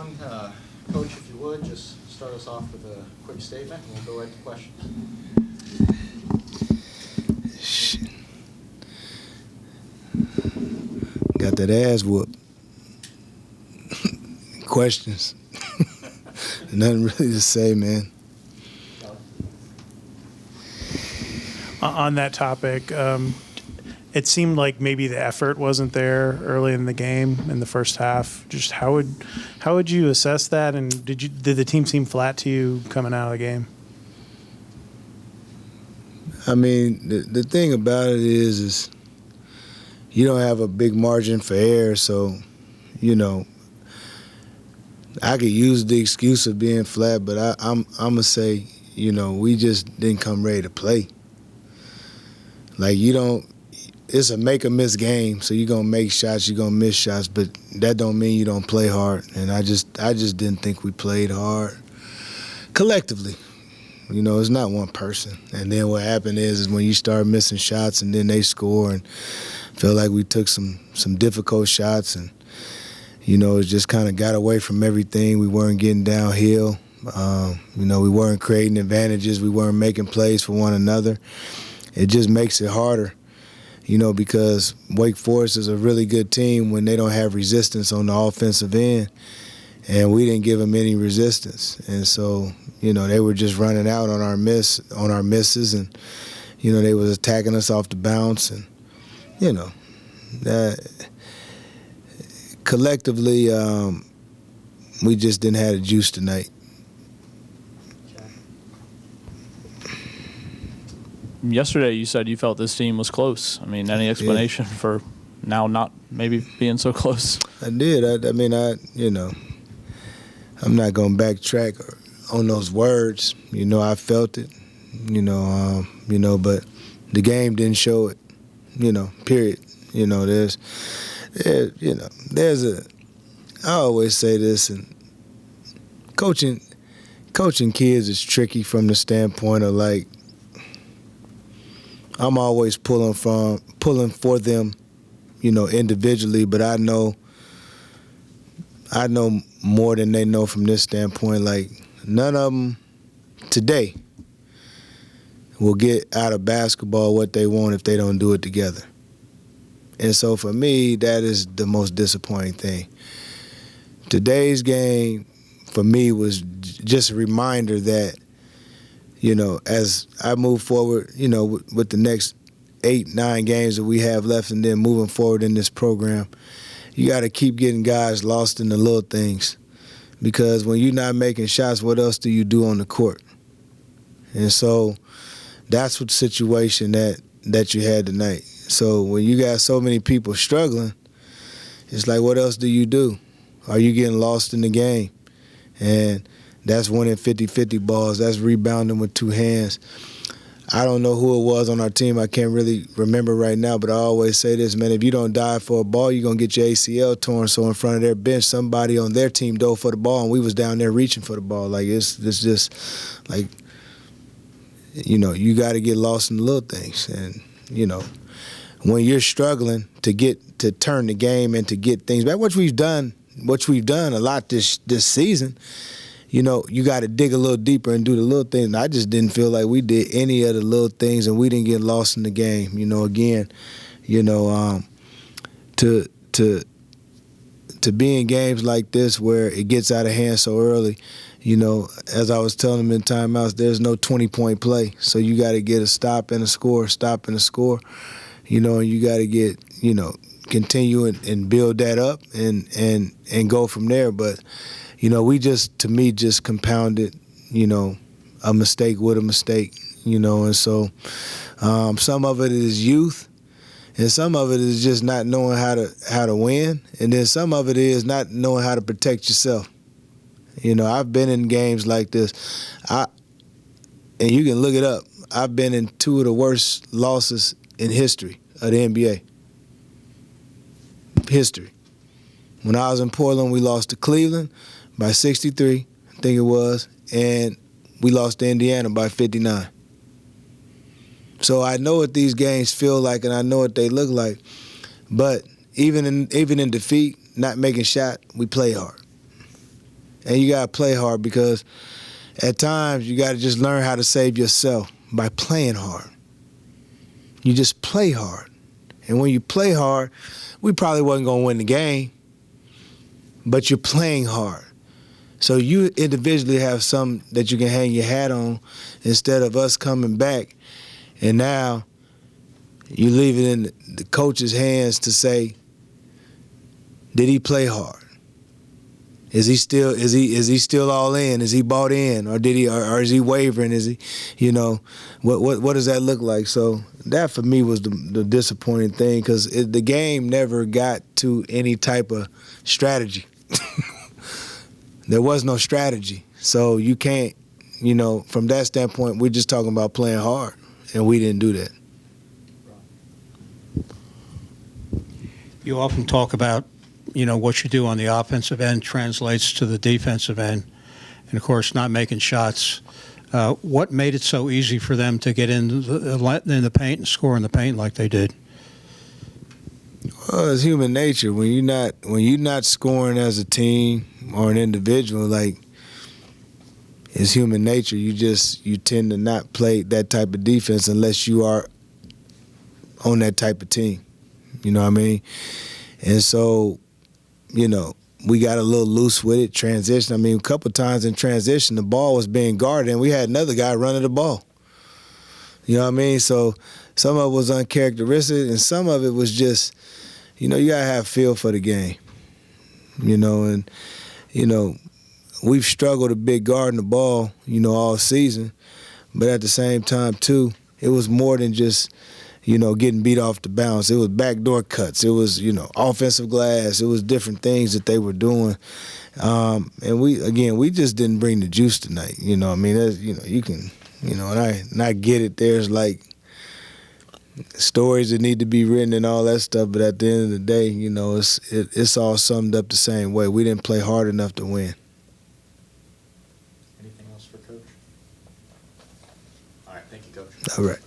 everyone. Coach, if you would, just start us off with a quick statement, and we'll go right to questions. Shit. Got that ass whooped. Questions. Nothing really to say, man. On that topic, it seemed like maybe the effort wasn't there early in the game in the first half. Just how would you assess that? And did the team seem flat to you coming out of the game? I mean, the thing about it is you don't have a big margin for error, so I could use the excuse of being flat, but I'm gonna say we just didn't come ready to play. Like it's a make or miss game, so you're gonna make shots, you're gonna miss shots, but that don't mean you don't play hard. And I just didn't think we played hard collectively. It's not one person. And then what happened is when you start missing shots and then they score, and felt like we took some difficult shots, and it just kind of got away from everything. We weren't getting downhill. We weren't creating advantages. We weren't making plays for one another. It just makes it harder. Because Wake Forest is a really good team when they don't have resistance on the offensive end, and we didn't give them any resistance. And so, they were just running out on our misses, and they was attacking us off the bounce, and that collectively we just didn't have the juice tonight. Yesterday you said you felt this team was close. I mean, any explanation for now not maybe being so close? I did. I'm not going to backtrack on those words. I felt it, but the game didn't show it, period. I always say this, and coaching kids is tricky from the standpoint of, like, I'm always pulling for them, individually, but I know more than they know from this standpoint. Like, none of them today will get out of basketball what they want if they don't do it together. And so for me, that is the most disappointing thing. Today's game, for me, was just a reminder that, as I move forward, with the next 8-9 games that we have left, and then moving forward in this program, you got to keep getting guys lost in the little things. Because when you're not making shots, what else do you do on the court? And so that's what the situation that you had tonight. So when you got so many people struggling, it's like, what else do you do? Are you getting lost in the game? And that's winning 50-50 balls. That's rebounding with two hands. I don't know who it was on our team. I can't really remember right now, but I always say this, man, if you don't dive for a ball, you're going to get your ACL torn. So in front of their bench, somebody on their team dove for the ball, and we was down there reaching for the ball. Like, it's just, like, you got to get lost in the little things. And, when you're struggling to turn the game and to get things back, which we've done a lot this season, you got to dig a little deeper and do the little things. And I just didn't feel like we did any of the little things, and we didn't get lost in the game. To be in games like this where it gets out of hand so early, as I was telling them in timeouts, there's no 20-point play. So you got to get a stop and a score, and you got to get, continue and build that up and go from there. But, we just compounded, a mistake with a mistake, and so some of it is youth, and some of it is just not knowing how to win, and then some of it is not knowing how to protect yourself. I've been in games like this, and you can look it up. I've been in two of the worst losses in history of the NBA. History. When I was in Portland, we lost to Cleveland by 63, I think it was, and we lost to Indiana by 59. So I know what these games feel like, and I know what they look like. But even in defeat, not making shot, we play hard. and you got to play hard, because at times you got to just learn how to save yourself by playing hard. You just play hard. And when you play hard, we probably wasn't going to win the game, but you're playing hard. So you individually have something that you can hang your hat on, instead of us coming back and now you leave it in the coach's hands to say, did he play hard? Is he still all in? Is he bought in, or is he wavering? Is he, what does that look like? So that for me was the disappointing thing, because the game never got to any type of strategy. There was no strategy, so you can't, from that standpoint, we're just talking about playing hard, and we didn't do that. You often talk about, what you do on the offensive end translates to the defensive end, and of course, not making shots. What made it so easy for them to get in the paint and score in the paint like they did? Well, it's human nature. When you're not scoring as a team or an individual, like, it's human nature. You tend to not play that type of defense unless you are on that type of team. You know what I mean? And so, we got a little loose with it, transition. I mean, a couple times in transition, the ball was being guarded, and we had another guy running the ball. You know what I mean? So some of it was uncharacteristic, and some of it was just, you got to have feel for the game. We've struggled a bit guarding the ball, all season. But at the same time, too, it was more than just, getting beat off the bounce. It was backdoor cuts. It was, offensive glass. It was different things that they were doing. And we just didn't bring the juice tonight. I mean, you can, and I get it. There's like stories that need to be written and all that stuff. But at the end of the day, it's all summed up the same way. We didn't play hard enough to win. Anything else for Coach? All right, thank you, Coach. All right.